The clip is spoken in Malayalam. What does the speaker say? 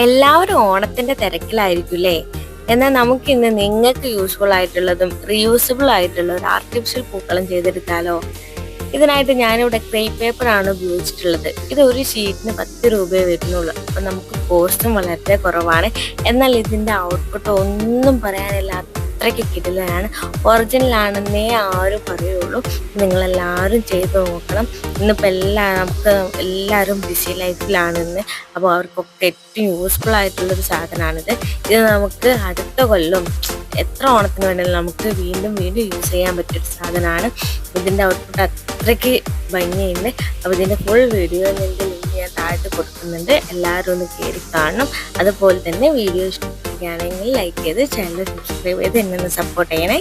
എല്ലാവരും ഓണത്തിന്റെ തിരക്കിലായിരിക്കുംല്ലേ. എന്നാൽ നമുക്കിന്ന് നിങ്ങൾക്ക് യൂസ്ഫുൾ ആയിട്ടുള്ളതും റീയൂസബിൾ ആയിട്ടുള്ള ഒരു ആർട്ടിഫിഷ്യൽ പൂക്കളം ചെയ്തെടുത്താലോ. ഇതിനായിട്ട് ഞാനിവിടെ ക്രേപ്പ് പേപ്പറാണ് ഉപയോഗിച്ചിട്ടുള്ളത്. ഇത് ഒരു ഷീറ്റിന് 10 രൂപയെ വരുന്നുള്ളൂ. അപ്പം നമുക്ക് കോസ്റ്റും വളരെ കുറവാണ്. എന്നാൽ ഇതിൻ്റെ ഔട്ട്പുട്ട് ഒന്നും പറയാനില്ല, അത്രയ്ക്ക് കിടിലനാണ്. ഒറിജിനൽ ആണെന്നേ ആരും പറയുള്ളൂ. നിങ്ങളെല്ലാവരും ചെയ്ത് നോക്കണം. ഇന്നിപ്പോൾ നമുക്ക് എല്ലാവരും ബിസി ലൈഫിലാണെന്ന്. അപ്പോൾ അവർക്കൊക്കെ ഏറ്റവും യൂസ്ഫുൾ ആയിട്ടുള്ളൊരു സാധനമാണിത്. ഇത് നമുക്ക് അടുത്ത കൊല്ലം എത്ര ഓണത്തിന് വേണമെങ്കിലും നമുക്ക് വീണ്ടും വീണ്ടും യൂസ് ചെയ്യാൻ പറ്റിയൊരു സാധനമാണ്. ഇതിൻ്റെ ഔട്ട്പുട്ട് അത്രയ്ക്ക് ഭംഗിയുണ്ട്. അപ്പോൾ ഇതിൻ്റെ ഫുൾ വീഡിയോ ലിങ്ക് ഞാൻ താഴത്ത് കൊടുക്കുന്നുണ്ട്. എല്ലാവരും ഒന്ന് കയറി കാണണം. അതുപോലെ തന്നെ വീഡിയോ ഇഷ്ടപ്പെടുകയാണെങ്കിൽ ലൈക്ക് ചെയ്ത് ചാനൽ സബ്സ്ക്രൈബ് ചെയ്ത് എന്നെ ഒന്ന് സപ്പോർട്ട് ചെയ്യണേ.